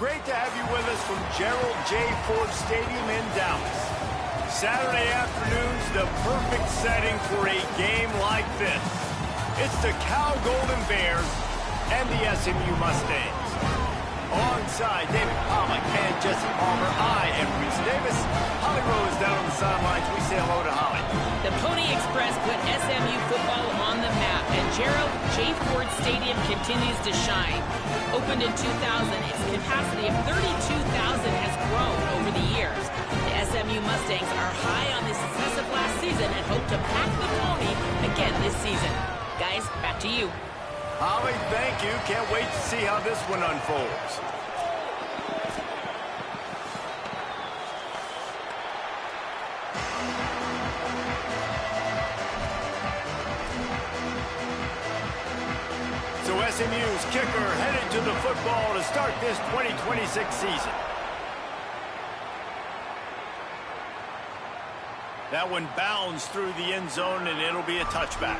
Great to have you with us from Gerald J. Ford Stadium in Dallas. Saturday afternoon's the perfect setting for a game like this. It's the Cal Golden Bears and the SMU Mustangs. Alongside David Pollack and Jesse Palmer, I am Reese Davis. Holly Rose down on the sidelines. We say hello to Holly. The Pony Express put SMU football on the map, and Gerald J. Ford Stadium continues to shine. Opened in 2000, its capacity of 32,000 has grown over the years. The SMU Mustangs are high on the success of last season and hope to pack the Pony again this season. Guys, back to you. Holly, thank you. Can't wait to see how this one unfolds. So SMU's kicker headed to the football to start this 2026 season. That one bounds through the end zone, and it'll be a touchback.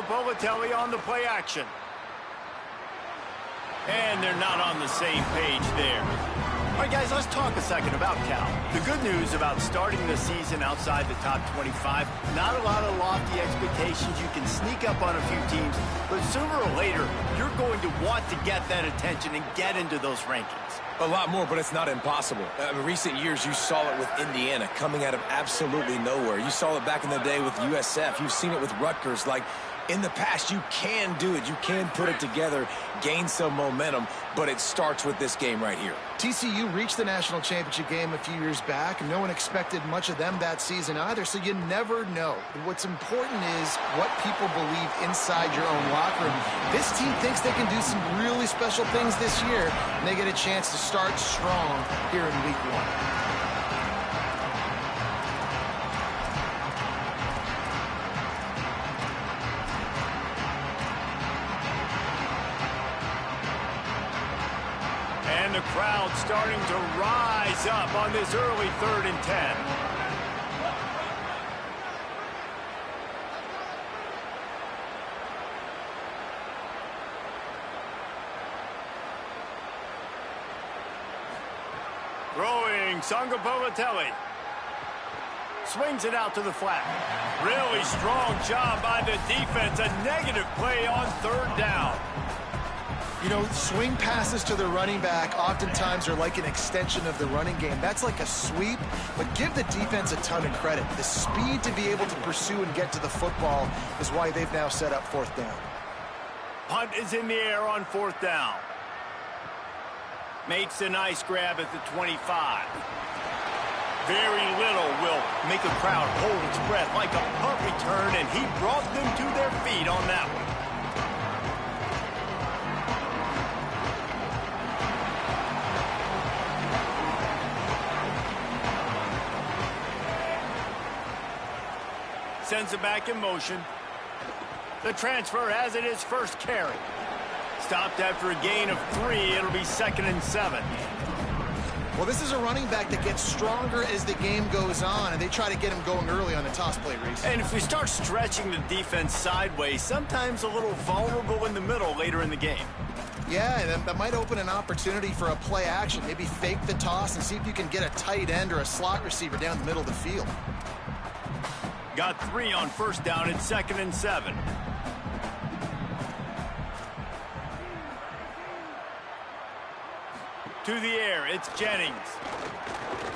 Bolatelli on the play action. And they're not on the same page there. All right, guys, let's talk a second about Cal. The good news about starting the season outside the top 25, not a lot of lofty expectations. You can sneak up on a few teams, but sooner or later, you're going to want to get that attention and get into those rankings. A lot more, but it's not impossible. In recent years, you saw it with Indiana coming out of absolutely nowhere. You saw it back in the day with USF. You've seen it with Rutgers. Like, in the past, you can do it. You can put it together, gain some momentum, but it starts with this game right here. TCU reached the national championship game a few years back, and no one expected much of them that season either, so you never know. What's important is what people believe inside your own locker room. This team thinks they can do some really special things this year, and they get a chance to start strong here in week 1. The crowd starting to rise up on this early 3rd and 10. Throwing Bolatelli. Swings it out to the flat. Really strong job by the defense. A negative play on 3rd down. You know, swing passes to the running back oftentimes are like an extension of the running game. That's like a sweep, but give the defense a ton of credit. The speed to be able to pursue and get to the football is why they've now set up 4th down. Punt is in the air on 4th down. Makes a nice grab at the 25. Very little will make a crowd hold its breath like a punt return, and he brought them to their feet on that one. Sends it back in motion. The transfer has it his first carry. Stopped after a gain of 3. It'll be 2nd and 7. Well, this is a running back that gets stronger as the game goes on, and they try to get him going early on the toss play, Reese. And if we start stretching the defense sideways, sometimes a little vulnerable in the middle later in the game. Yeah, that might open an opportunity for a play action. Maybe fake the toss and see if you can get a tight end or a slot receiver down the middle of the field. Got 3 on 1st down. It's 2nd and 7. To the air, it's Jennings.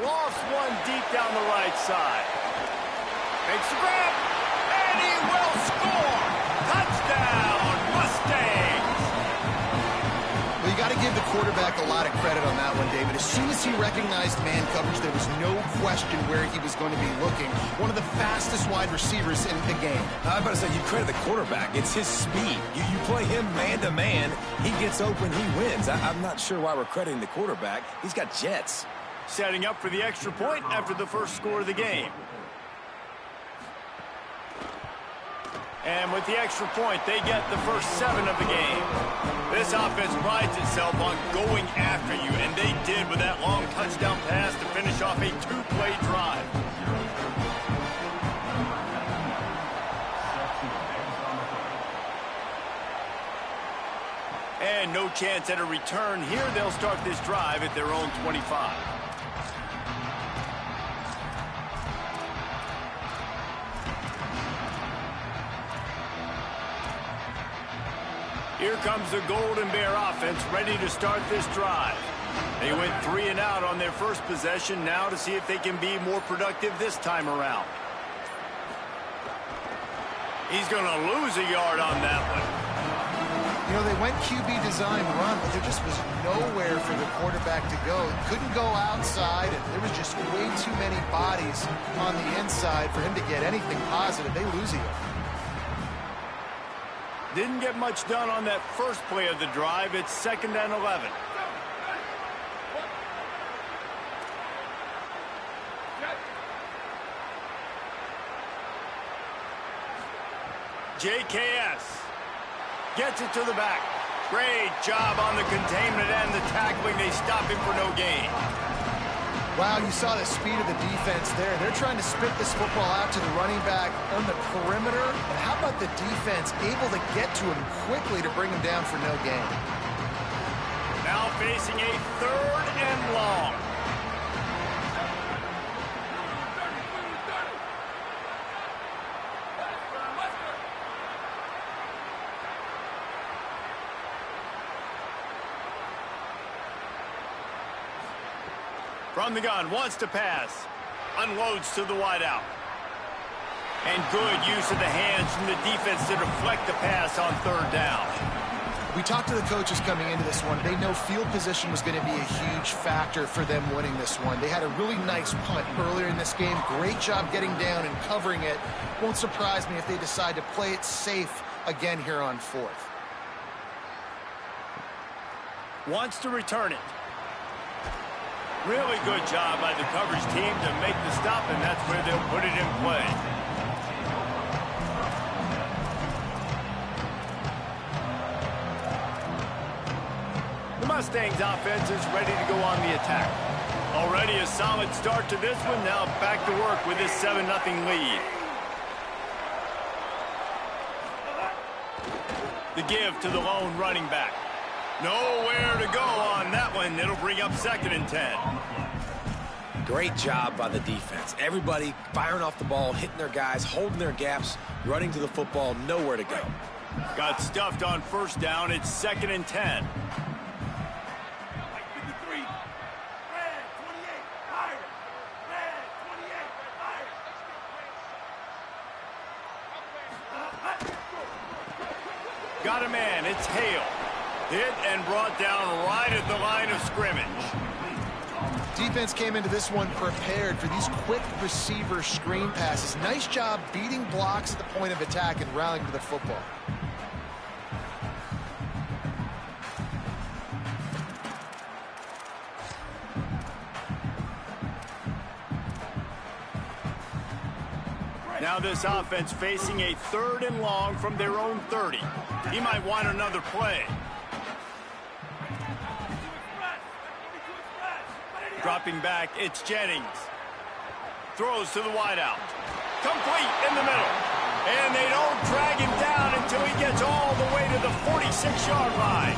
Lost one deep down the right side. Makes the grab, and he will score! Touchdown, Mustangs! Well, you got to give the quarterback a lot of credit on that one, David. As soon as he recognized man coverage, there was no question where he was going to be looking. One of the fastest wide receivers in the game. I was about to say, you credit the quarterback. It's his speed. You play him man-to-man, he gets open, he wins. I'm not sure why we're crediting the quarterback. He's got jets. Setting up for the extra point after the first score of the game. And with the extra point, they get the first 7 of the game. This offense prides itself on going after you, and they did with that long touchdown pass to finish off a two-play drive. And no chance at a return here. They'll start this drive at their own 25. Here comes the Golden Bear offense ready to start this drive. They went 3 and out on their first possession, now to see if they can be more productive this time around. He's going to lose a yard on that one. You know, they went QB design run, but there just was nowhere for the quarterback to go. Couldn't go outside, and there was just way too many bodies on the inside for him to get anything positive. They lose a yard. Didn't get much done on that first play of the drive. It's 2nd and 11. JKS gets it to the back. Great job on the containment and the tackling. They stop him for no gain. Wow, you saw the speed of the defense there. They're trying to spit this football out to the running back on the perimeter. And how about the defense able to get to him quickly to bring him down for no gain? Now facing a 3rd and long. From the gun, wants to pass. Unloads to the wideout. And good use of the hands from the defense to deflect the pass on 3rd down. We talked to the coaches coming into this one. They know field position was going to be a huge factor for them winning this one. They had a really nice punt earlier in this game. Great job getting down and covering it. Won't surprise me if they decide to play it safe again here on 4th. Wants to return it. Really good job by the coverage team to make the stop, and that's where they'll put it in play. The Mustangs offense is ready to go on the attack. Already a solid start to this one. Now back to work with this 7-0 lead. The give to the lone running back. Nowhere to go on that one. It'll bring up 2nd and 10. Great job by the defense. Everybody firing off the ball, hitting their guys, holding their gaps, running to the football, nowhere to go. Got stuffed on 1st down. It's 2nd and 10. Got a man. It's Hale. Hit and brought down right at the line of scrimmage. Defense came into this one prepared for these quick receiver screen passes. Nice job beating blocks at the point of attack and rallying to the football. Now this offense facing a 3rd and long from their own 30. He might want another play. Dropping back, it's Jennings. Throws to the wideout. Complete in the middle. And they don't drag him down until he gets all the way to the 46-yard line.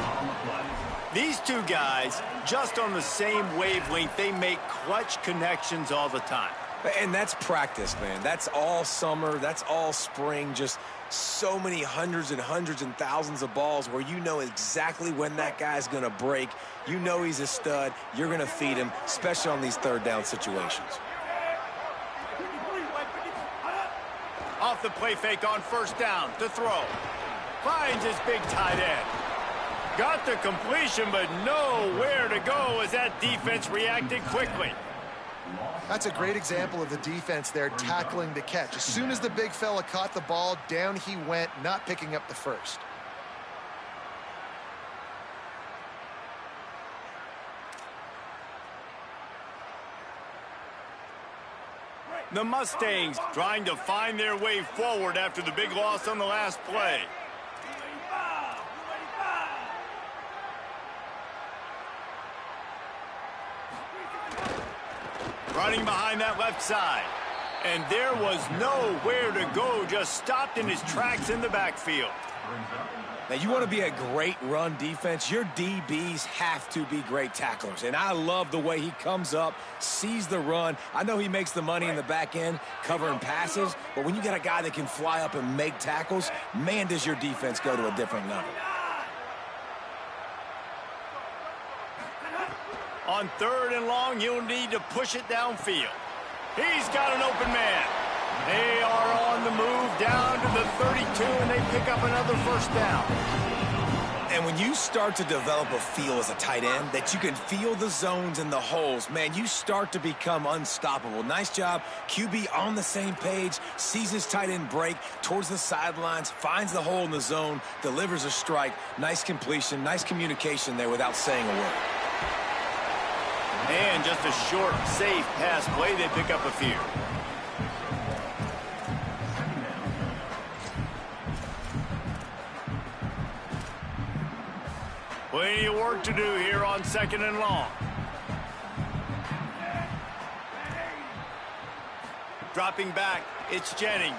These two guys, just on the same wavelength, they make clutch connections all the time. And that's practice, man. That's all summer. That's all spring. Just so many hundreds and thousands of balls where you know exactly when that guy's going to break. You know he's a stud. You're going to feed him, especially on these 3rd down situations. Off the play fake on 1st down to throw. Finds his big tight end. Got the completion, but nowhere to go as that defense reacted quickly. That's a great example of the defense there tackling the catch. As soon as the big fella caught the ball, down he went, not picking up the first. The Mustangs trying to find their way forward after the big loss on the last play. Running behind that left side. And there was nowhere to go, just stopped in his tracks in the backfield. Now, you want to be a great run defense, your DBs have to be great tacklers. And I love the way he comes up, sees the run. I know he makes the money in the back end covering passes, but when you got a guy that can fly up and make tackles, man, does your defense go to a different level. On 3rd and long, he'll need to push it downfield. He's got an open man. They are on the move down to the 32, and they pick up another first down. And when you start to develop a feel as a tight end that you can feel the zones and the holes, man, you start to become unstoppable. Nice job. QB on the same page, sees his tight end break towards the sidelines, finds the hole in the zone, delivers a strike. Nice completion, nice communication there without saying a word. And just a short, safe pass play. They pick up a few. Plenty of work to do here on 2nd and long. Dropping back, it's Jennings.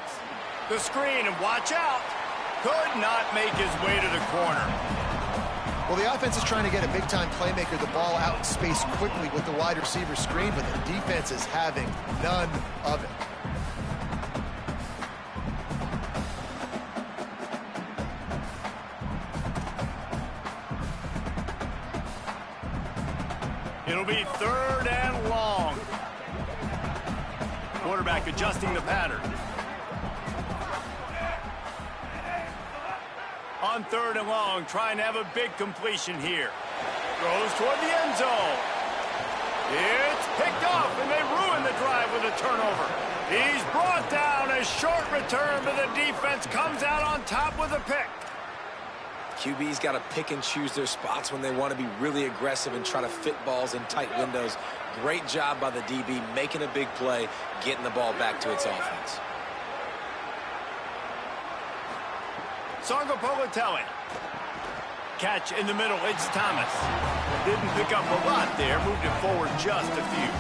The screen, and watch out. Could not make his way to the corner. Well, the offense is trying to get a big-time playmaker the ball out in space quickly with the wide receiver screen, but the defense is having none of it. It'll be 3rd and long. Quarterback adjusting the pattern. On 3rd and long, trying to have a big completion here. Throws toward the end zone. It's picked off, and they ruin the drive with a turnover. He's brought down. A short return, but the defense comes out on top with a pick. QB's got to pick and choose their spots when they want to be really aggressive and try to fit balls in tight windows. Great job by the DB making a big play, getting the ball back to its offense. Sargopolitelli. Catch in the middle, it's Thomas. Didn't pick up a lot there, moved it forward just a few.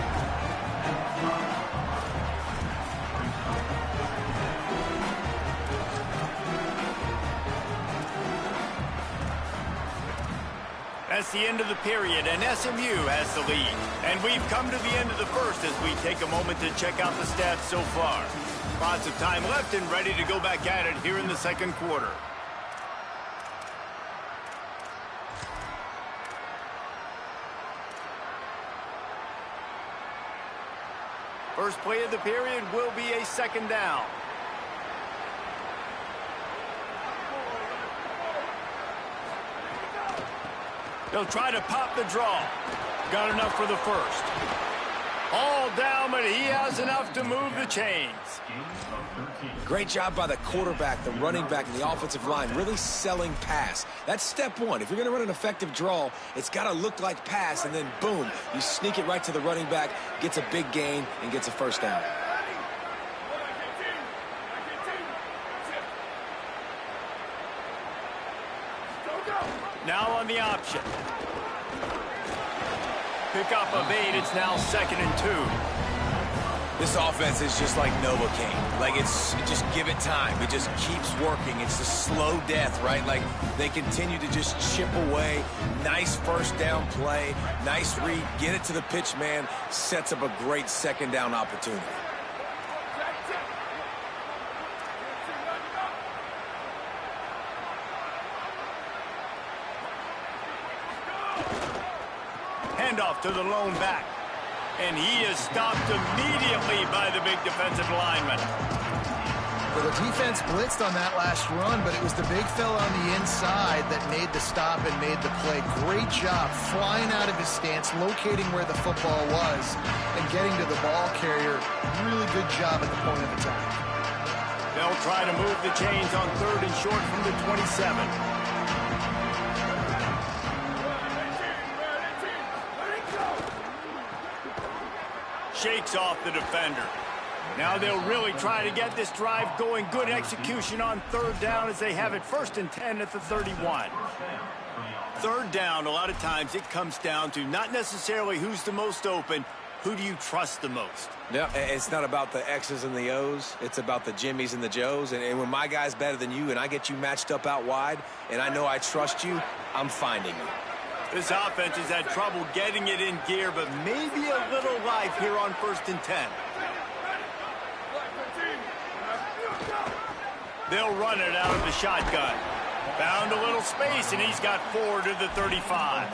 That's the end of the period, and SMU has the lead. And we've come to the end of the first as we take a moment to check out the stats so far. Lots of time left and ready to go back at it here in the 2nd quarter. First play of the period will be a 2nd down. They'll try to pop the draw. Got enough for the first. All down, but he has enough to move the chains. Great job by the quarterback, the running back, and the offensive line, really selling pass. That's step one. If you're going to run an effective draw, it's got to look like pass, and then boom, you sneak it right to the running back, gets a big gain, and gets a first down. Now on the option. Pick up of 8. It's now 2nd and 2. This offense is just like Novocaine. Like, just give it time. It just keeps working. It's the slow death, right? Like, they continue to just chip away. Nice first down play. Nice read. Get it to the pitch man. Sets up a great 2nd down opportunity. Handoff to the lone back. And he is stopped immediately by the big defensive lineman. Well, the defense blitzed on that last run, but it was the big fella on the inside that made the stop and made the play. Great job flying out of his stance, locating where the football was, and getting to the ball carrier. Really good job at the point of attack. They'll try to move the chains on 3rd and short from the 27. Shakes off the defender. Now they'll really try to get this drive going. Good execution on 3rd down as they have it 1st and 10 at the 31. 3rd down, a lot of times it comes down to not necessarily who's the most open. who do you trust the most? Yeah, it's not about the X's and the O's. It's about the Jimmies and the Joes. And when my guy's better than you and I get you matched up out wide and I know I trust you, I'm finding you. This offense has had trouble getting it in gear, but maybe a little life here on 1st and 10. They'll run it out of the shotgun. Found a little space, and he's got 4 to the 35.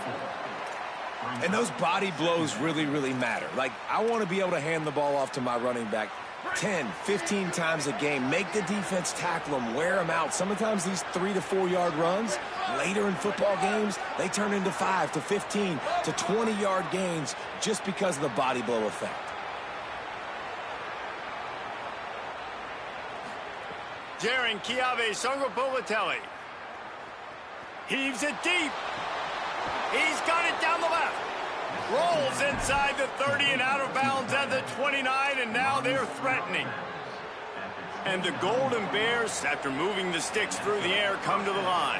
And those body blows really, really matter. Like, I want to be able to hand the ball off to my running back 10, 15 times a game. Make the defense tackle them, wear them out. Sometimes these 3 to 4 yard runs, later in football games, they turn into 5 to 15 to 20 yard gains just because of the body blow effect. Jaron Kiave Songobolatelli heaves it deep. He's got it down the left. Rolls inside the 30 and out of bounds at the 29, and now they're threatening. And the Golden Bears, after moving the sticks through the air, come to the line.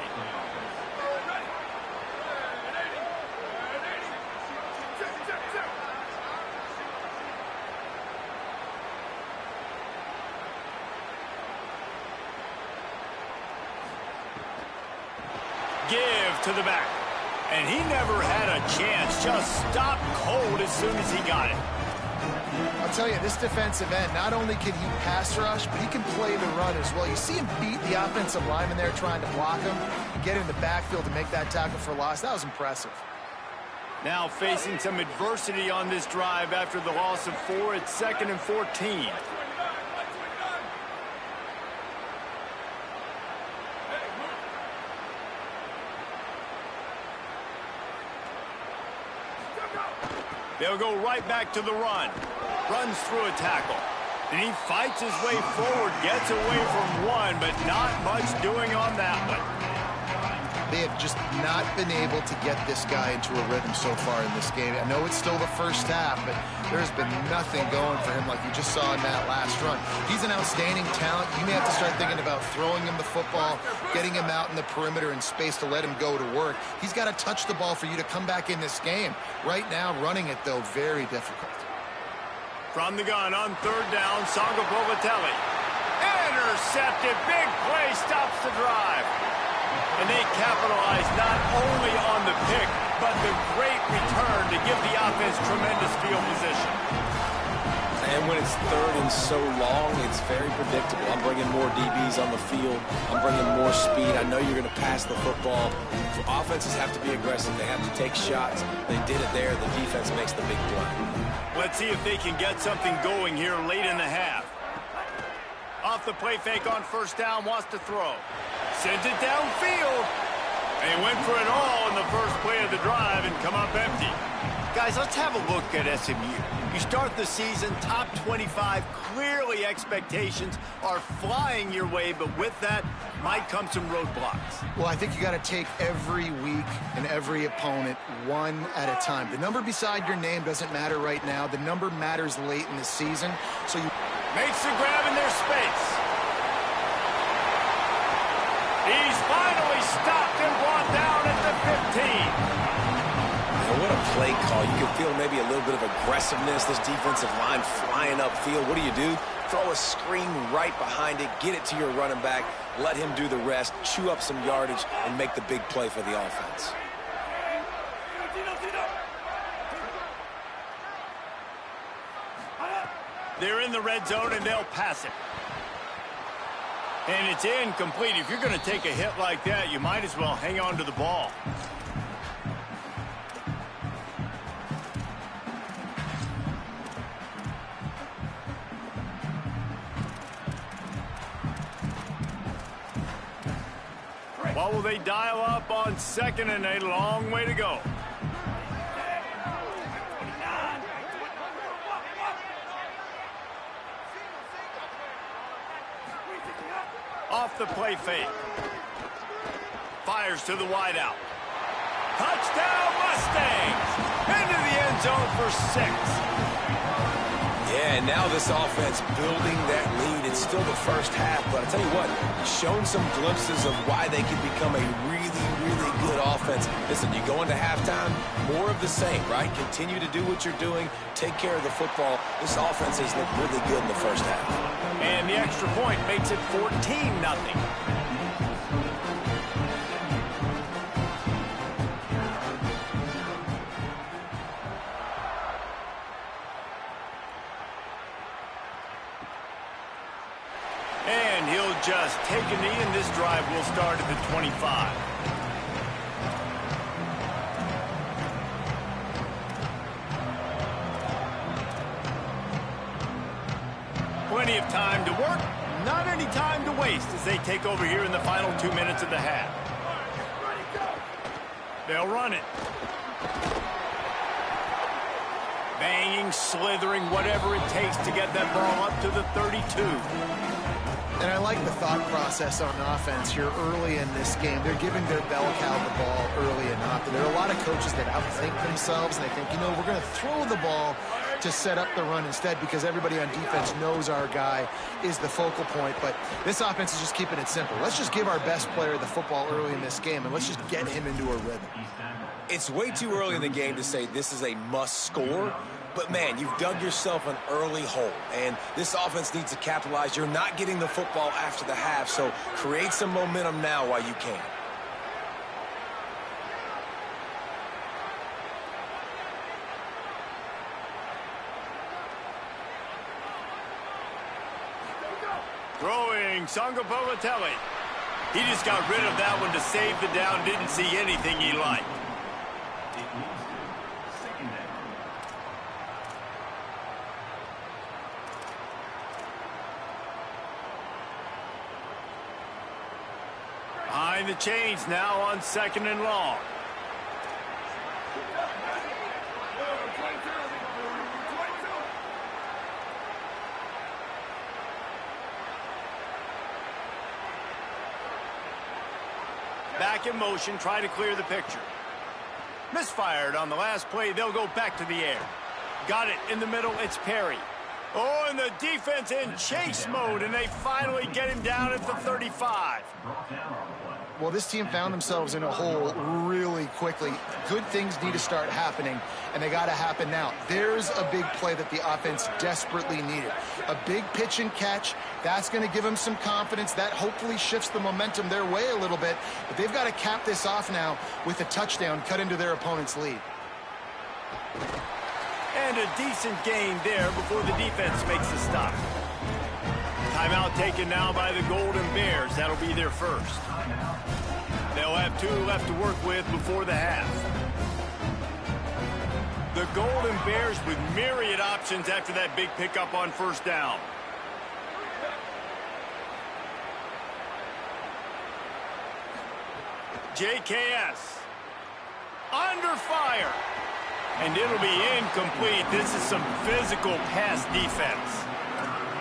Give to the back. And he never had a chance. Just stopped cold as soon as he got it. I'll tell you, this defensive end, not only can he pass rush, but he can play the run as well. You see him beat the offensive lineman there trying to block him, get in the backfield to make that tackle for loss. That was impressive. Now facing some adversity on this drive after the loss of 4. It's 2nd and 14. They'll go right back to the run. Runs through a tackle. And he fights his way forward, gets away from one, but not much doing on that one. They have just not been able to get this guy into a rhythm so far in this game. I know it's still the first half, but there's been nothing going for him like you just saw in that last run. He's an outstanding talent. You may have to start thinking about throwing him the football, getting him out in the perimeter in space to let him go to work. He's got to touch the ball for you to come back in this game. Right now, running it, though, very difficult. From the gun on 3rd down, Songobolatelli. Intercepted. Big play stops the drive. And they capitalize not only on the pick, but the great return to give the offense tremendous field position. And when it's 3rd and so long, it's very predictable. I'm bringing more DBs on the field. I'm bringing more speed. I know you're going to pass the football. Offenses have to be aggressive. They have to take shots. They did it there. The defense makes the big play. Let's see if they can get something going here late in the half. Off the play fake on 1st down, wants to throw. Sends it downfield. And he went for it all in the first play of the drive and come up empty. Guys, let's have a look at SMU. You start the season top 25. Clearly expectations are flying your way, but with that might come some roadblocks. Well, I think you got to take every week and every opponent one at a time. The number beside your name doesn't matter right now. The number matters late in the season. So you makes the grab in their space. He's finally stopped and brought down at the 15. What a play call. You can feel maybe a little bit of aggressiveness. This defensive line flying upfield. What do? Throw a screen right behind it. Get it to your running back. Let him do the rest. Chew up some yardage and make the big play for the offense. They're in the red zone and they'll pass it. And it's incomplete. If you're going to take a hit like that, you might as well hang on to the ball. What will they dial up on 2nd and a long way to go? Off the play fake. Fires to the wideout. Touchdown Mustangs! Into the end zone for 6. Yeah, and now this offense building that lead. It's still the first half, but I tell you what, shown some glimpses of why they could become a really, really good offense. Listen, you go into halftime, more of the same, right? Continue to do what you're doing, take care of the football. This offense has looked really good in the first half. And the extra point makes it 14-0. And he'll just take a knee, and this drive will start at the 25. Plenty of time to work, not any time to waste as they take over here in the final 2 minutes of the half. They'll run it. Banging, slithering, whatever it takes to get that ball up to the 32. And I like the thought process on offense here early in this game. They're giving their bell cow the ball early enough. And there are a lot of coaches that outthink themselves, and they think, you know, we're going to throw the ball to set up the run instead because everybody on defense knows our guy is the focal point. But this offense is just keeping it simple. Let's just give our best player the football early in this game, and let's just get him into a rhythm. It's way too early in the game to say this is a must score. But, man, you've dug yourself an early hole, and this offense needs to capitalize. You're not getting the football after the half, so create some momentum now while you can. Throwing Sangapolatelli. He just got rid of that one to save the down. Didn't see anything he liked. Behind the chains now on 2nd and long. Back in motion, trying to clear the picture. Misfired on the last play. They'll go back to the air. Got it in the middle. It's Perry. Oh, and the defense in chase mode, and they finally get him down at the 35. Well, this team found themselves in a hole really quickly. Good things need to start happening, and they got to happen now. There's a big play that the offense desperately needed. A big pitch and catch. That's going to give them some confidence. That hopefully shifts the momentum their way a little bit. But they've got to cap this off now with a touchdown cut into their opponent's lead. And a decent gain there before the defense makes the stop. Timeout taken now by the Golden Bears. That'll be their first. They'll have 2 left to work with before the half. The Golden Bears with myriad options after that big pickup on first down. JKS. Under fire. And it'll be incomplete. This is some physical pass defense.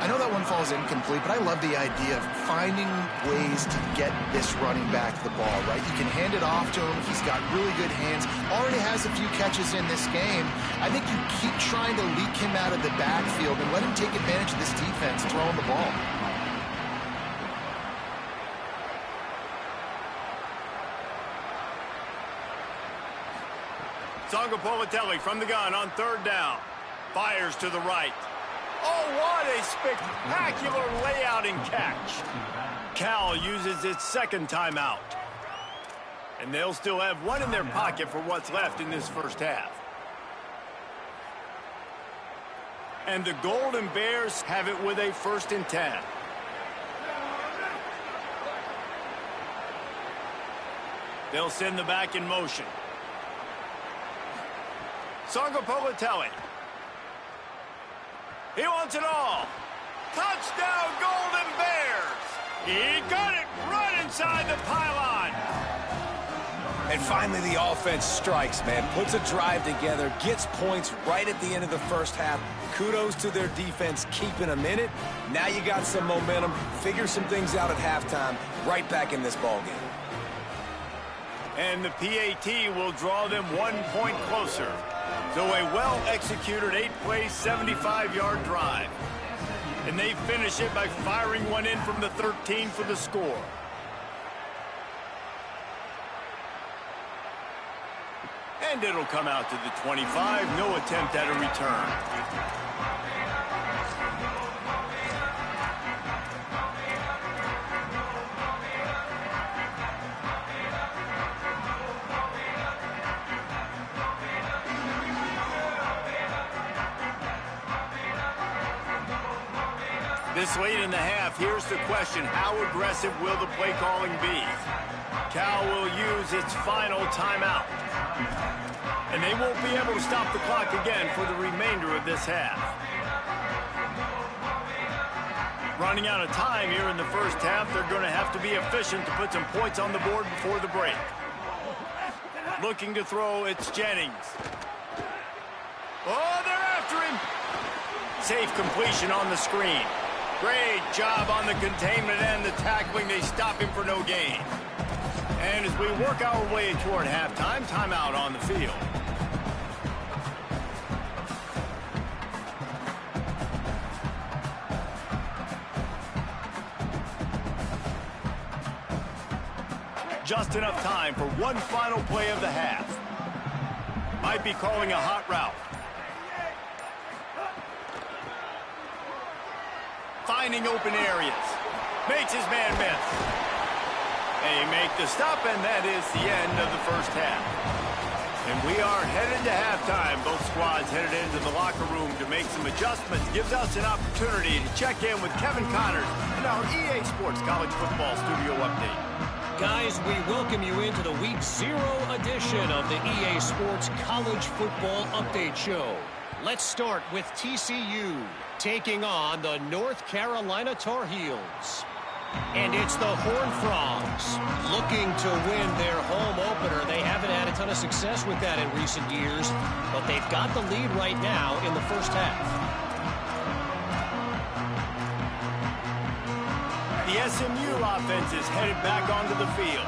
I know that one falls incomplete, but I love the idea of finding ways to get this running back the ball, right? You can hand it off to him. He's got really good hands. Already has a few catches in this game. I think you keep trying to leak him out of the backfield and let him take advantage of this defense throwing the ball. Sangapolatelli from the gun on 3rd down. Fires to the right. Oh, what a spectacular layout and catch. Cal uses its 2nd timeout. And they'll still have 1 in their pocket for what's left in this first half. And the Golden Bears have it with a 1st and 10. They'll send the back in motion. Sangapolatelli. He wants it all. Touchdown, Golden Bears. He got it right inside the pylon. And finally, the offense strikes, man. Puts a drive together, gets points right at the end of the first half. Kudos to their defense keeping them in it. Now you got some momentum. Figure some things out at halftime. Right back in this ballgame. And the PAT will draw them 1 point closer. So a well-executed 8-play, 75-yard drive. And they finish it by firing one in from the 13 for the score. And it'll come out to the 25. No attempt at a return. This late in the half, here's the question: how aggressive will the play calling be? Cal will use its final timeout. And they won't be able to stop the clock again for the remainder of this half. Running out of time here in the first half, they're going to have to be efficient to put some points on the board before the break. Looking to throw, it's Jennings. Oh, they're after him. Safe completion on the screen. Great job on the containment and the tackling. They stop him for no gain. And as we work our way toward halftime, timeout on the field. Just enough time for one final play of the half. Might be calling a hot route. Finding open areas. Makes his man miss. They make the stop, and that is the end of the first half. And we are headed to halftime. Both squads headed into the locker room to make some adjustments. Gives us an opportunity to check in with Kevin Connors in our EA Sports College Football Studio Update. Guys, we welcome you into the Week 0 edition of the EA Sports College Football Update Show. Let's start with TCU taking on the North Carolina Tar Heels. And it's the Horned Frogs looking to win their home opener. They haven't had a ton of success with that in recent years, but they've got the lead right now in the first half. The SMU offense is headed back onto the field.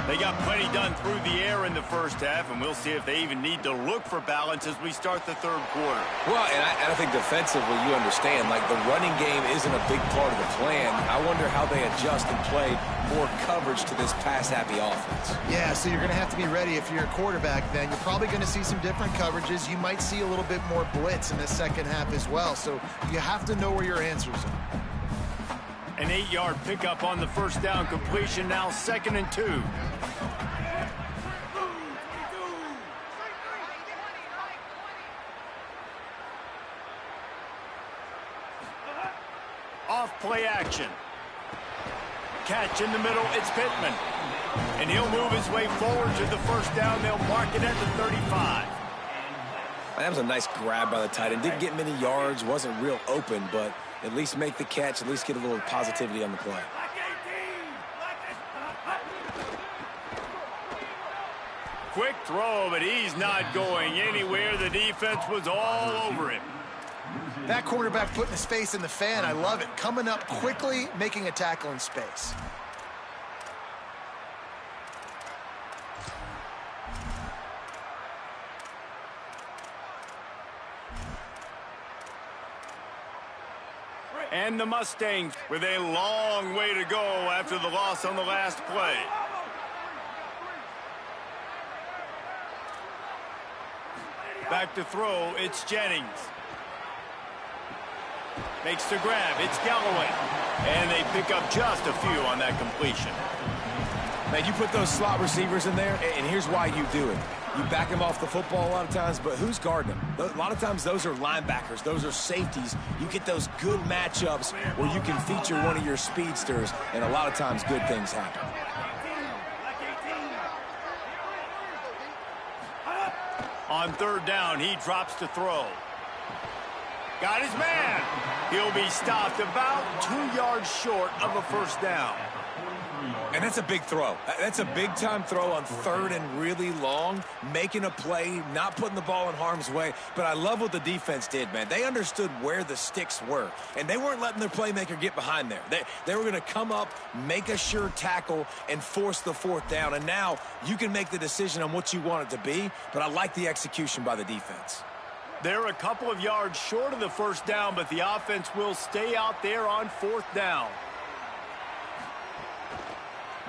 They got plenty done through the air in the first half, and we'll see if they even need to look for balance as we start the third quarter. Well, and I think defensively, you understand, like the running game isn't a big part of the plan. I wonder how they adjust and play more coverage to this pass-happy offense. Yeah, so you're going to have to be ready if you're a quarterback then. You're probably going to see some different coverages. You might see a little bit more blitz in the second half as well, so you have to know where your answers are. An 8-yard pickup on the first down completion, now 2nd and 2. Off play action. Catch in the middle, it's Pittman. And he'll move his way forward to the first down. They'll mark it at the 35. That was a nice grab by the tight end. Didn't get many yards, wasn't real open, but at least make the catch, at least get a little positivity on the play. Quick throw, but he's not going anywhere. The defense was all over him. That quarterback putting his face in the fan, I love it. Coming up quickly, making a tackle in space. And the Mustangs with a long way to go after the loss on the last play. Back to throw, it's Jennings. Makes the grab, it's Galloway. And they pick up just a few on that completion. Man, you put those slot receivers in there, and here's why you do it. You back them off the football a lot of times, but who's guarding them? A lot of times those are linebackers. Those are safeties. You get those good matchups where you can feature one of your speedsters, and a lot of times good things happen. On third down, he drops to throw. Got his man. He'll be stopped about 2 yards short of a first down. And that's a big throw. That's a big-time throw on third and really long, making a play, not putting the ball in harm's way. But I love what the defense did, man. They understood where the sticks were, and they weren't letting their playmaker get behind there. They were going to come up, make a sure tackle, and force the fourth down. And now you can make the decision on what you want it to be, but I like the execution by the defense. They're a couple of yards short of the first down, but the offense will stay out there on fourth down.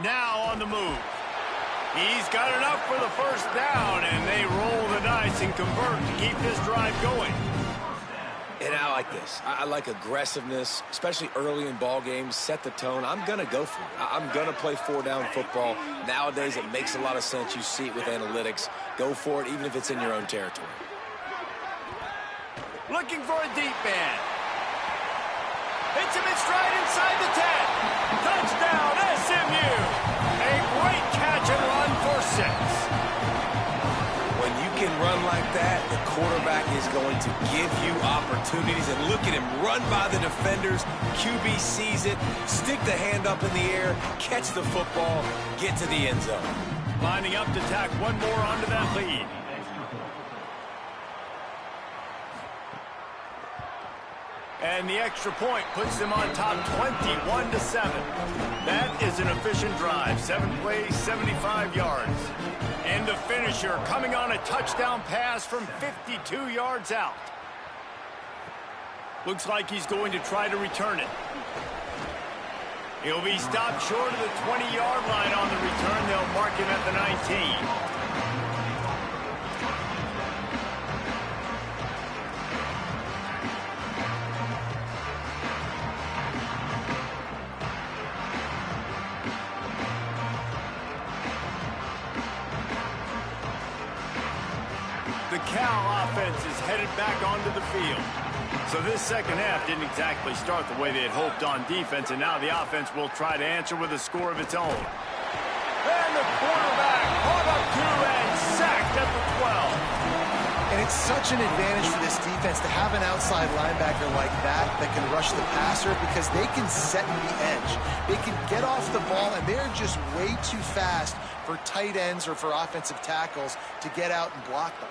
Now on the move. He's got enough for the first down, and they roll the dice and convert to keep this drive going. And I like this. I like aggressiveness, especially early in ball games. Set the tone. I'm going to go for it. I'm going to play four-down football. Nowadays, it makes a lot of sense. You see it with analytics. Go for it, even if it's in your own territory. Looking for a deep man. Hits him in stride inside the 10. Touchdown, SMU. A great catch and run for 6. When you can run like that, the quarterback is going to give you opportunities. And look at him run by the defenders. QB sees it, stick the hand up in the air, catch the football, get to the end zone. Lining up to tack one more onto that lead. And the extra point puts them on top 21-7. That is an efficient drive. 7 plays, 75 yards. And the finisher coming on a touchdown pass from 52 yards out. Looks like he's going to try to return it. He'll be stopped short of the 20-yard line on the return. They'll mark him at the 19. The Cal offense is headed back onto the field. So this second half didn't exactly start the way they had hoped on defense, and now the offense will try to answer with a score of its own. And the quarterback caught up to and sacked at the 12. And it's such an advantage for this defense to have an outside linebacker like that can rush the passer, because they can set the edge. They can get off the ball, and they're just way too fast for tight ends or for offensive tackles to get out and block them.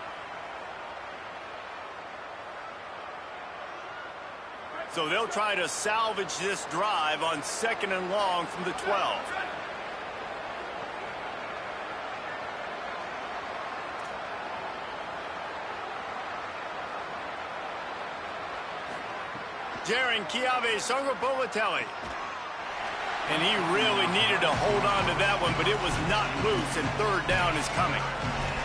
So they'll try to salvage this drive on 2nd and long from the 12. Jaron Kiave Songobolatelli. And he really needed to hold on to that one, but it was not loose, and 3rd down is coming.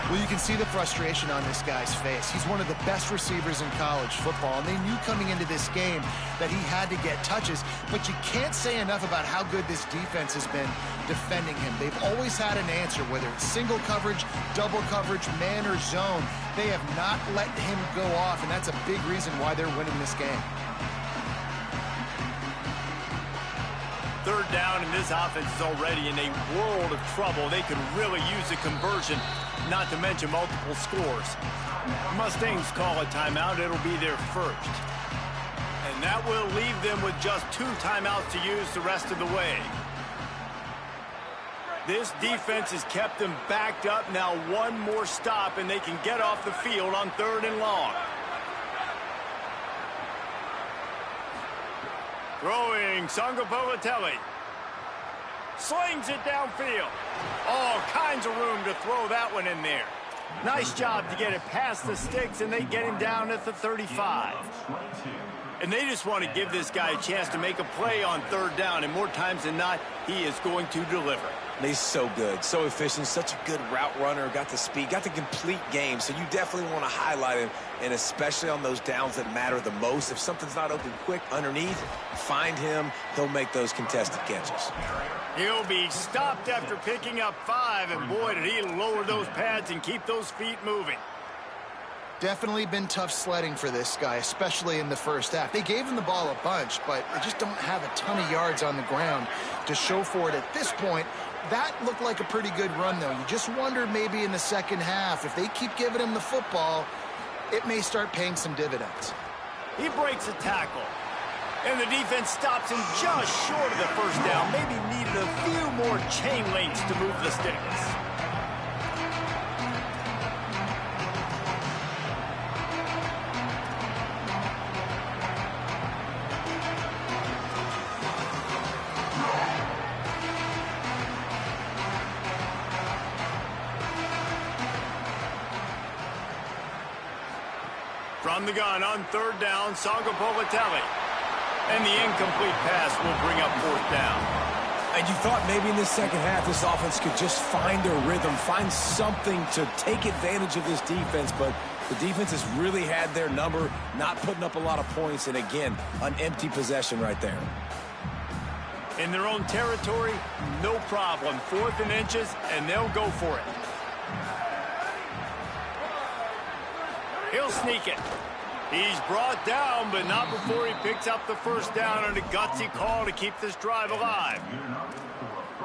Well, you can see the frustration on this guy's face. He's one of the best receivers in college football, and they knew coming into this game that he had to get touches, but you can't say enough about how good this defense has been defending him. They've always had an answer, whether it's single coverage, double coverage, man or zone. They have not let him go off, and that's a big reason why they're winning this game. 3rd down, and this offense is already in a world of trouble. They could really use a conversion, not to mention multiple scores. Mustangs call a timeout. It'll be their first. And that will leave them with just 2 timeouts to use the rest of the way. This defense has kept them backed up. Now one more stop, and they can get off the field on 3rd and long. Throwing, Songobolatelli. Slings it downfield. All kinds of room to throw that one in there. Nice job to get it past the sticks, and they get him down at the 35. And they just want to give this guy a chance to make a play on 3rd down, and more times than not, he is going to deliver. He's so good, so efficient, such a good route runner, got the speed, got the complete game, so you definitely want to highlight him, and especially on those downs that matter the most. If something's not open quick underneath, find him. He'll make those contested catches. He'll be stopped after picking up 5, and boy, did he lower those pads and keep those feet moving. Definitely been tough sledding for this guy, especially in the first half. They gave him the ball a bunch, but they just don't have a ton of yards on the ground to show for it at this point. That looked like a pretty good run, though. You just wonder maybe in the second half, if they keep giving him the football, it may start paying some dividends. He breaks a tackle. And the defense stops him just short of the first down. Maybe needed a few more chain links to move the sticks. From the gun on third down, Sangopolitelli. And the incomplete pass will bring up fourth down. And you thought maybe in the second half this offense could just find a rhythm, find something to take advantage of this defense, but the defense has really had their number, not putting up a lot of points, and again, an empty possession right there. In their own territory, no problem. 4th and inches, and they'll go for it. He'll sneak it. He's brought down, but not before he picks up the first down on a gutsy call to keep this drive alive.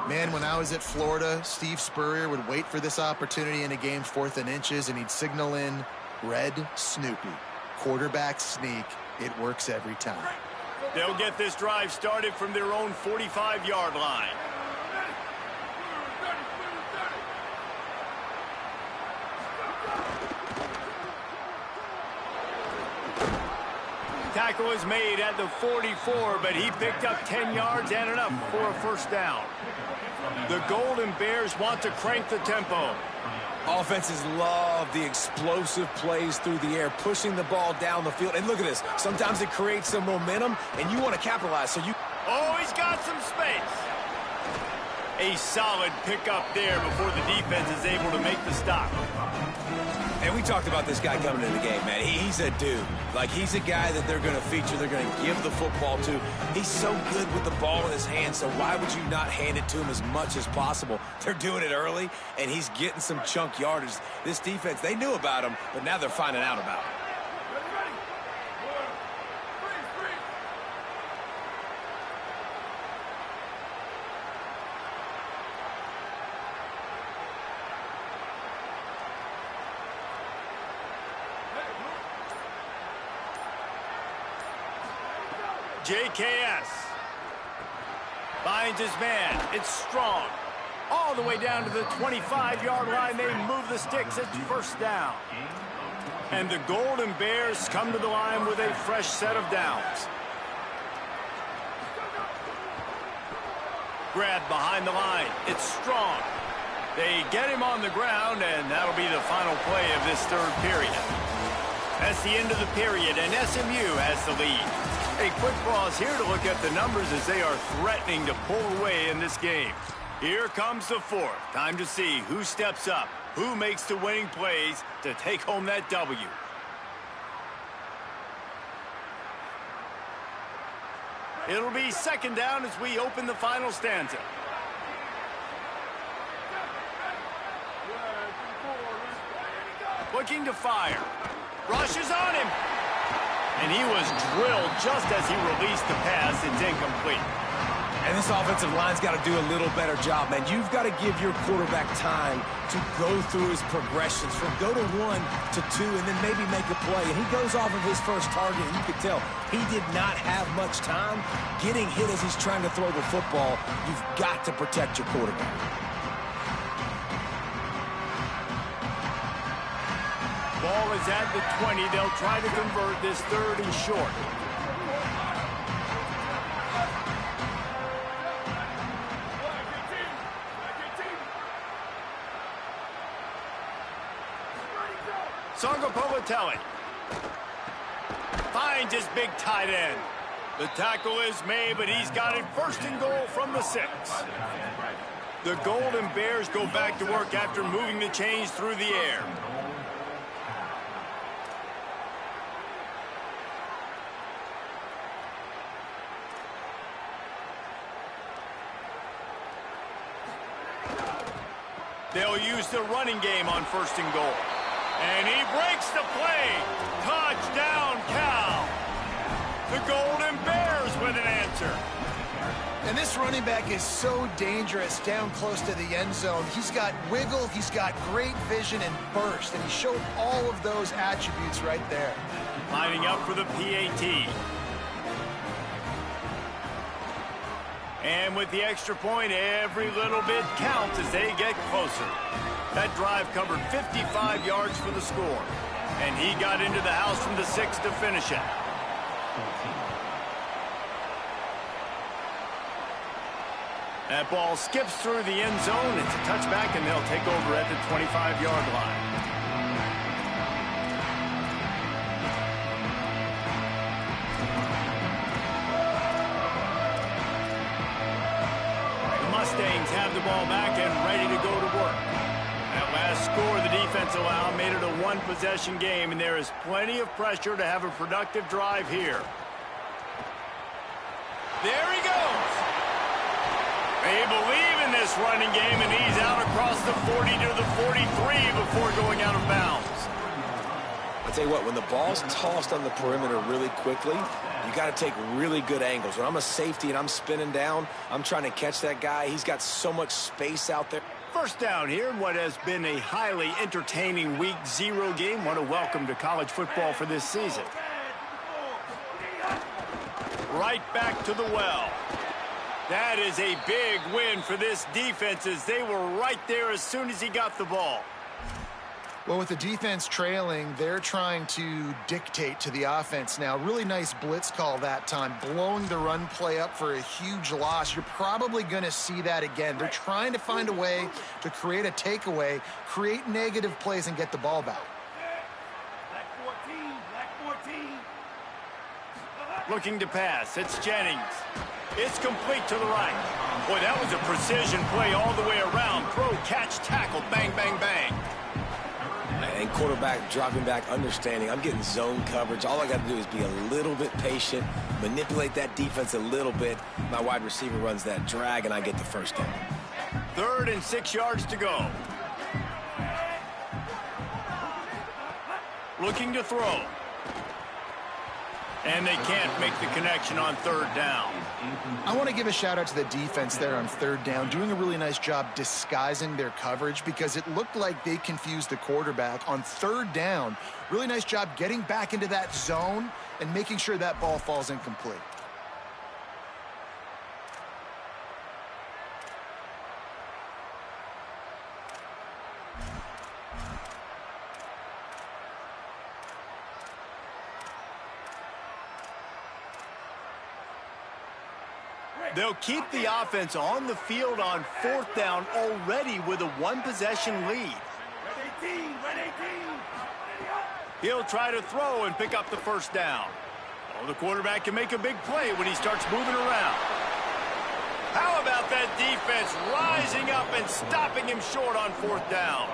Man, when I was at Florida, Steve Spurrier would wait for this opportunity in a game 4th and inches, and he'd signal in red Snoopy. Quarterback sneak. It works every time. They'll get this drive started from their own 45-yard line. Tackle is made at the 44, but he picked up 10 yards and enough for a first down. The Golden Bears want to crank the tempo. Offenses love the explosive plays through the air, pushing the ball down the field. And look at this. Sometimes it creates some momentum, and you want to capitalize. So you. Oh, he's got some space. A solid pickup there before the defense is able to make the stop. And we talked about this guy coming into the game, man. He's a dude. Like, he's a guy that they're going to feature, they're going to give the football to. He's so good with the ball in his hand, so why would you not hand it to him as much as possible? They're doing it early, and he's getting some chunk yardage. This defense, they knew about him, but now they're finding out about him. JKS finds his man. It's Strong. All the way down to the 25-yard line. They move the sticks at first down. And the Golden Bears come to the line with a fresh set of downs. Grab behind the line. It's Strong. They get him on the ground, and that'll be the final play of this third period. That's the end of the period, and SMU has the lead. A quick pause here to look at the numbers as they are threatening to pull away in this game. Here comes the fourth. Time to see who steps up, who makes the winning plays to take home that W. It'll be second down as we open the final stanza. Looking to fire. Rushes on him. And he was drilled just as he released the pass. It's incomplete. And this offensive line's got to do a little better job, man. You've got to give your quarterback time to go through his progressions from go to 1 to 2 and then maybe make a play. And he goes off of his first target, and you can tell he did not have much time getting hit as he's trying to throw the football. You've got to protect your quarterback. Ball is at the 20. They'll try to convert this third and short. Sangopolitelli finds his big tight end. The tackle is made, but he's got it first and goal from the 6. The Golden Bears go back to work after moving the chains through the air. They'll use the running game on first and goal. And he breaks the play. Touchdown, Cal. The Golden Bears with an answer. And this running back is so dangerous down close to the end zone. He's got wiggle, he's got great vision and burst, and he showed all of those attributes right there. Lining up for the PAT. And with the extra point, every little bit counts as they get closer. That drive covered 55 yards for the score. And he got into the house from the 6 to finish it. That ball skips through the end zone. It's a touchback, and they'll take over at the 25-yard line. The Mustangs have the ball back and ready to go to work. That last score the defense allowed made it a one-possession game, and there is plenty of pressure to have a productive drive here. There he goes. They believe in this running game, and he's out across the 40 to the 43 before going out of bounds. I'll tell you what, when the ball's tossed on the perimeter really quickly, you got to take really good angles. When I'm a safety and I'm spinning down, I'm trying to catch that guy. He's got so much space out there. First down here in what has been a highly entertaining Week 0 game. What a welcome to college football for this season. Right back to the well. That is a big win for this defense as they were right there as soon as he got the ball. Well, with the defense trailing, they're trying to dictate to the offense now. Really nice blitz call that time, blowing the run play up for a huge loss. You're probably going to see that again. They're trying to find a way to create a takeaway, create negative plays, and get the ball back. Looking to pass. It's Jennings. It's complete to the right. Boy, that was a precision play all the way around. Throw, catch, tackle, bang, bang, bang. And quarterback dropping back, understanding I'm getting zone coverage. All I got to do is be a little bit patient, manipulate that defense a little bit. My wide receiver runs that drag, and I get the first down. 3rd and 6 yards to go. Looking to throw. And they can't make the connection on 3rd down. I want to give a shout out to the defense there on 3rd down, doing a really nice job disguising their coverage because it looked like they confused the quarterback on 3rd down. Really nice job getting back into that zone and making sure that ball falls incomplete. They'll keep the offense on the field on 4th down already with a one-possession lead. He'll try to throw and pick up the first down. Oh, the quarterback can make a big play when he starts moving around. How about that defense rising up and stopping him short on 4th down?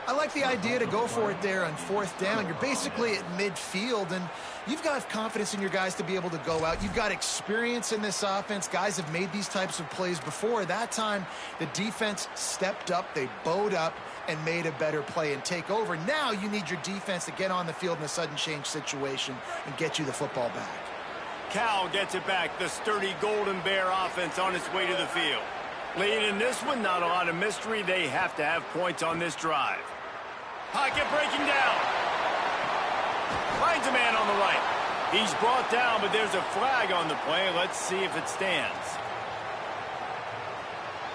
I like the idea to go for it there on 4th down. You're basically at midfield, and you've got confidence in your guys to be able to go out. You've got experience in this offense. Guys have made these types of plays before. That time, the defense stepped up. They bowed up and made a better play and take over. Now you need your defense to get on the field in a sudden change situation and get you the football back. Cal gets it back. The sturdy Golden Bear offense on its way to the field. Lead in this one, not a lot of mystery. They have to have points on this drive. Pocket breaking down. Finds a man on the right. He's brought down, but there's a flag on the play. Let's see if it stands.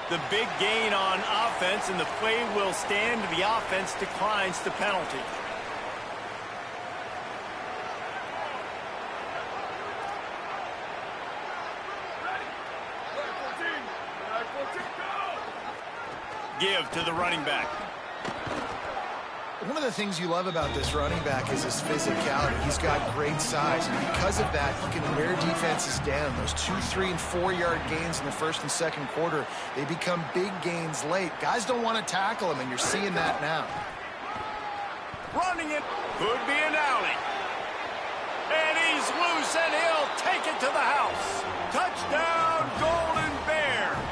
The big gain on offense, and the play will stand. The offense declines the penalty. Give to the running back. One of the things you love about this running back is his physicality. He's got great size, and because of that, he can wear defenses down. Those 2-, 3-, and 4-yard gains in the 1st and 2nd quarter, they become big gains late. Guys don't want to tackle him, and you're seeing that now. Running it could be an alley. And he's loose, and he'll take it to the house. Touchdown, Golden Bears.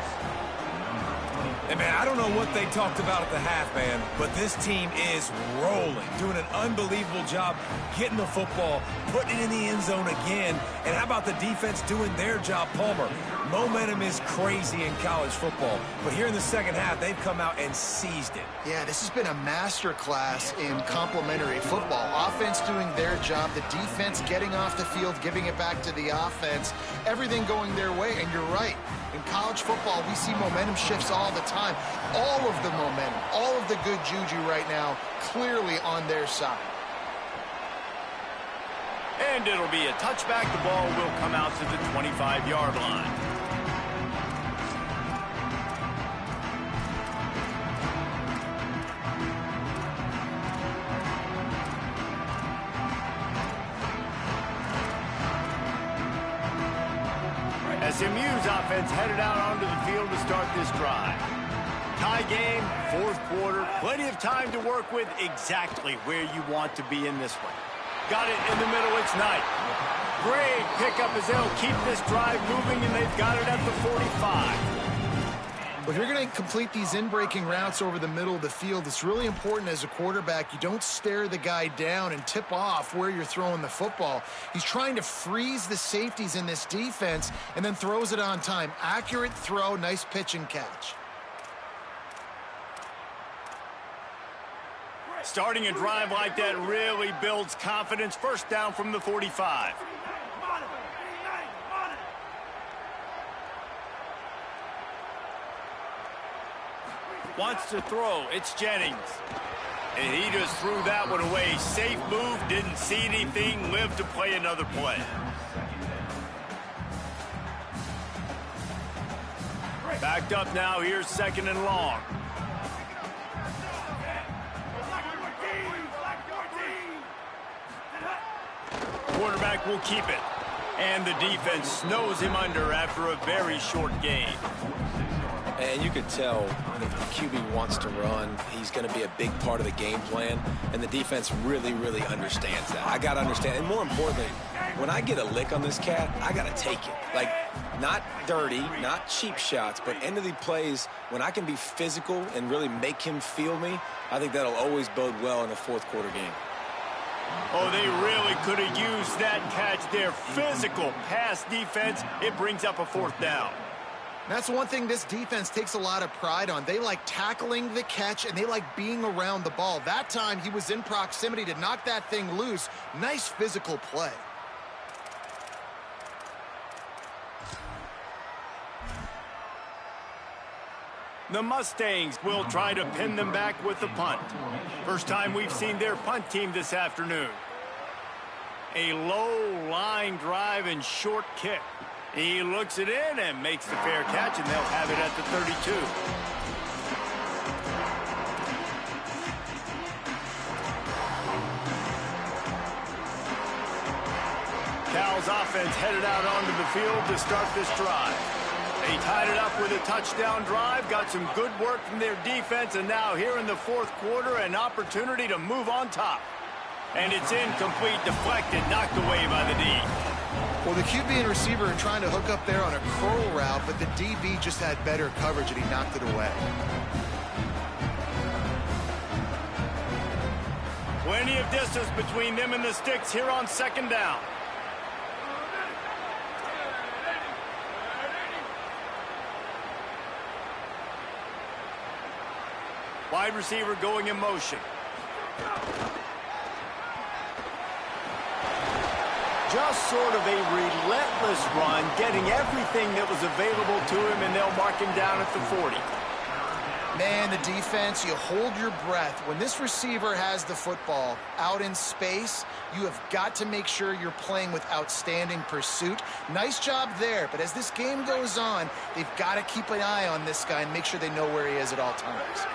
Hey, man, I don't know what they talked about at the half, man, but this team is rolling, doing an unbelievable job getting the football, putting it in the end zone again. And how about the defense doing their job, Palmer? Momentum is crazy in college football, but here in the second half, they've come out and seized it. Yeah, this has been a master class in complementary football. Offense doing their job, the defense getting off the field, giving it back to the offense, everything going their way, and you're right. In college football, we see momentum shifts all the time. All of the momentum, all of the good juju right now, clearly on their side. And it'll be a touchback. The ball will come out to the 25-yard line. SMU's offense headed out onto the field to start this drive. Tie game, fourth quarter, plenty of time to work with, exactly where you want to be in this one. Got it in the middle, it's Knight. Great pickup as they'll keep this drive moving, and they've got it at the 45. If you're going to complete these in-breaking routes over the middle of the field, it's really important as a quarterback you don't stare the guy down and tip off where you're throwing the football. He's trying to freeze the safeties in this defense and then throws it on time. Accurate throw, nice pitch and catch. Starting a drive like that really builds confidence. First down from the 45. Wants to throw. It's Jennings. And he just threw that one away. Safe move. Didn't see anything. Lived to play another play. Backed up now. Here's second and long. Quarterback will keep it. And the defense snows him under after a very short game. And you could tell if the QB wants to run, he's going to be a big part of the game plan. And the defense really, really understands that. I got to understand. And more importantly, when I get a lick on this cat, I got to take it. Like, not dirty, not cheap shots, but end of the plays, when I can be physical and really make him feel me, I think that'll always bode well in a fourth quarter game. Oh, they really could have used that catch there. Physical pass defense. It brings up a fourth down. That's one thing this defense takes a lot of pride on. They like tackling the catch, and they like being around the ball. That time, he was in proximity to knock that thing loose. Nice physical play. The Mustangs will try to pin them back with the punt. First time we've seen their punt team this afternoon. A low line drive and short kick. He looks it in and makes the fair catch, and they'll have it at the 32. Cal's offense headed out onto the field to start this drive. They tied it up with a touchdown drive, got some good work from their defense, and now here in the fourth quarter, an opportunity to move on top. And it's incomplete, deflected, knocked away by the D. Well, the QB and receiver are trying to hook up there on a curl route, but the DB just had better coverage, and he knocked it away. Plenty of distance between them and the sticks here on second down. Wide receiver going in motion. Just sort of a relentless run, getting everything that was available to him, and they'll mark him down at the 40. Man, the defense, you hold your breath. When this receiver has the football out in space, you have got to make sure you're playing with outstanding pursuit. Nice job there, but as this game goes on, they've got to keep an eye on this guy and make sure they know where he is at all times.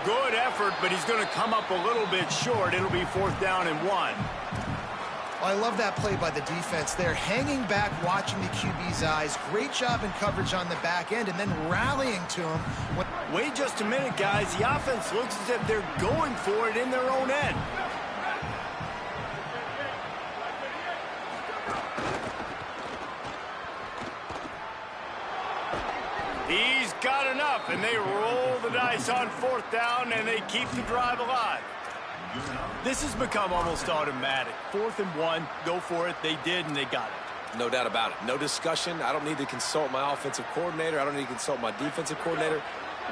Good effort, but he's going to come up a little bit short. It'll be fourth down and 1. Well, I love that play by the defense there. Hanging back, watching the QB's eyes. Great job in coverage on the back end, and then rallying to him. Wait just a minute, guys. The offense looks as if they're going for it in their own end. He's got enough. enough, and they roll the dice on 4th down, and they keep the drive alive. This has become almost automatic. 4th and 1, go for it. They did, and they got it. No doubt about it. No discussion. I don't need to consult my offensive coordinator. I don't need to consult my defensive coordinator.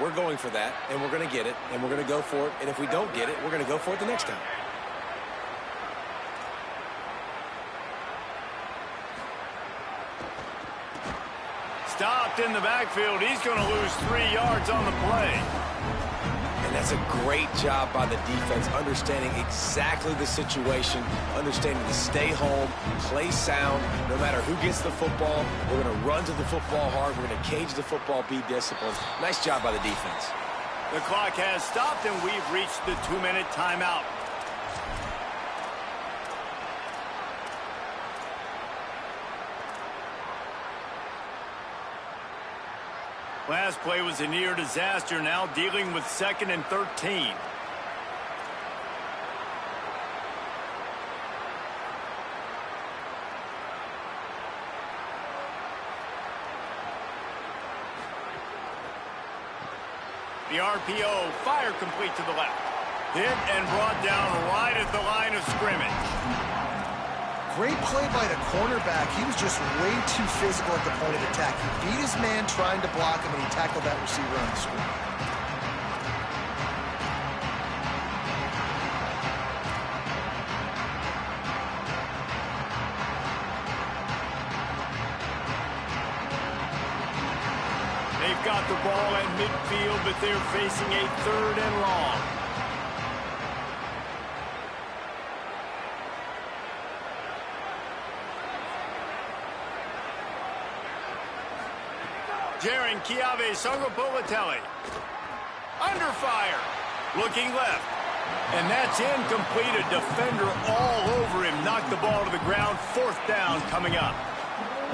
We're going for that, and we're going to get it, and we're going to go for it. And if we don't get it, we're going to go for it the next time. Stopped in the backfield. He's going to lose 3 yards on the play. And that's a great job by the defense, understanding exactly the situation, understanding to stay home, play sound. No matter who gets the football, we're going to run to the football hard. We're going to cage the football, be disciplined. Nice job by the defense. The clock has stopped, and we've reached the 2-minute timeout. Last play was a near disaster, now dealing with 2nd and 13. The RPO, fire complete to the left. Hit and brought down right at the line of scrimmage. Great play by the cornerback. He was just way too physical at the point of attack. He beat his man trying to block him, and he tackled that receiver on the screen. They've got the ball at midfield, but they're facing a 3rd and long. Jaron Chiave Songapolatelli. Under fire. Looking left. And that's incomplete. A defender all over him. Knocked the ball to the ground. 4th down coming up.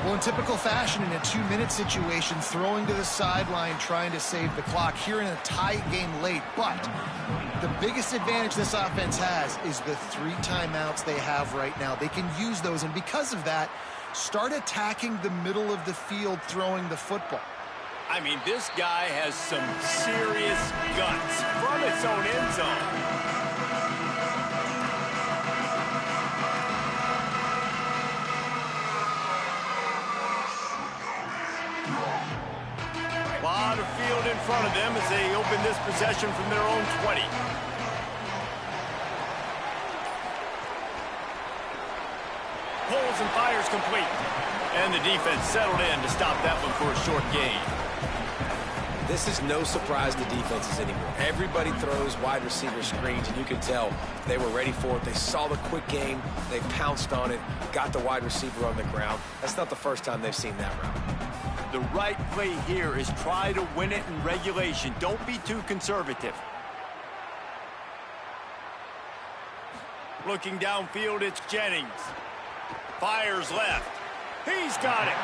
Well, in typical fashion, in a 2-minute situation, throwing to the sideline, trying to save the clock. Here in a tie game late. But the biggest advantage this offense has is the 3 timeouts they have right now. They can use those. And because of that, start attacking the middle of the field, throwing the football. I mean, this guy has some serious guts from its own end zone. A lot of field in front of them as they open this possession from their own 20. Pulls and fires complete. And the defense settled in to stop that one for a short gain. This is no surprise to defenses anymore. Everybody throws wide receiver screens, and you can tell they were ready for it. They saw the quick game. They pounced on it, got the wide receiver on the ground. That's not the first time they've seen that route. The right play here is try to win it in regulation. Don't be too conservative. Looking downfield, it's Jennings. Fires left. He's got it.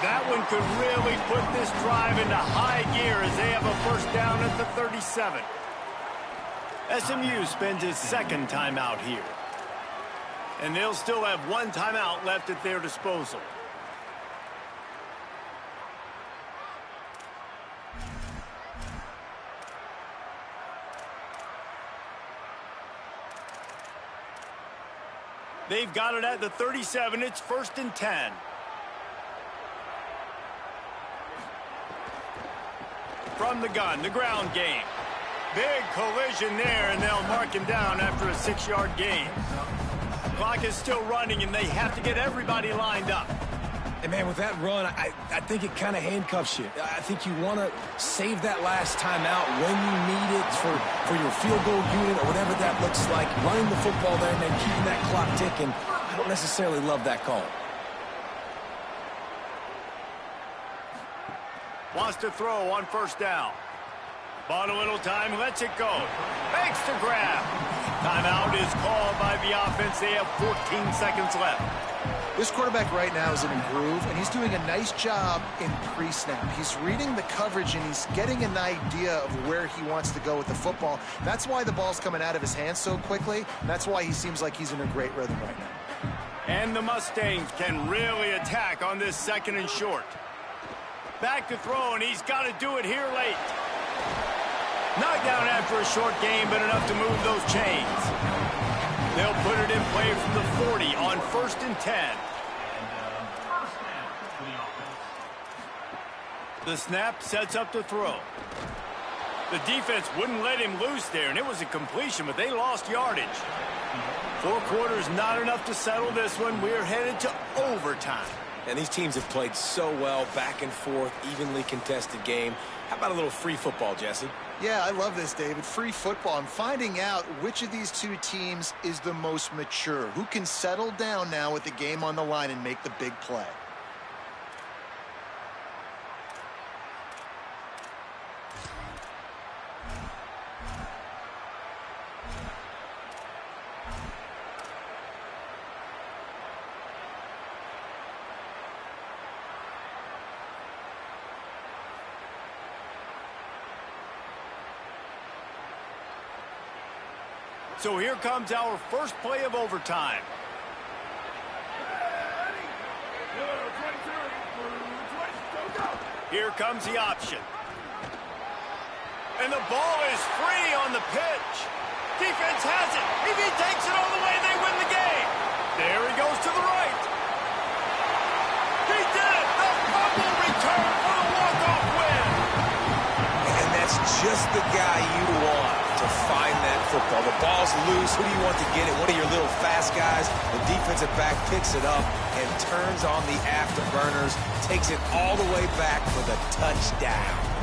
That one could really put this drive into high gear as they have a 1st down at the 37. SMU spends his 2nd timeout here. And they'll still have 1 timeout left at their disposal. They've got it at the 37. It's 1st and 10. From the gun, the ground game. Big collision there, and they'll mark him down after a 6-yard gain. Clock is still running, and they have to get everybody lined up. And, man, with that run, I think it kind of handcuffs you. I think you want to save that last timeout when you need it for your field goal unit or whatever that looks like. Running the football there and then keeping that clock ticking. I don't necessarily love that call. Wants to throw on 1st down. Bought a little time, lets it go. Makes the grab. Timeout is called by the offense. They have 14 seconds left. This quarterback right now is in a groove, and he's doing a nice job in pre-snap. He's reading the coverage, and he's getting an idea of where he wants to go with the football. That's why the ball's coming out of his hands so quickly. That's why he seems like he's in a great rhythm right now. And the Mustangs can really attack on this 2nd and short. Back to throw, and he's got to do it here late. Knocked down after a short game, but enough to move those chains. They'll put it in play from the 40 on 1st and 10. The snap sets up the throw. The defense wouldn't let him loose there, and it was a completion, but they lost yardage. 4 quarters, not enough to settle this one. We're headed to overtime. And these teams have played so well, back and forth, evenly contested game. How about a little free football, Jesse? Yeah, I love this, David. Free football. I'm finding out which of these two teams is the most mature. Who can settle down now with the game on the line and make the big play? So here comes our first play of overtime. Here comes the option. And the ball is free on the pitch. Defense has it. If he takes it all the way, they win the game. There he goes to the right. He did it. The fumble return for the walk-off win. And that's just the guy you want to find that football. The ball's loose. Who do you want to get it? One of your little fast guys. The defensive back picks it up and turns on the afterburners, takes it all the way back for the touchdown.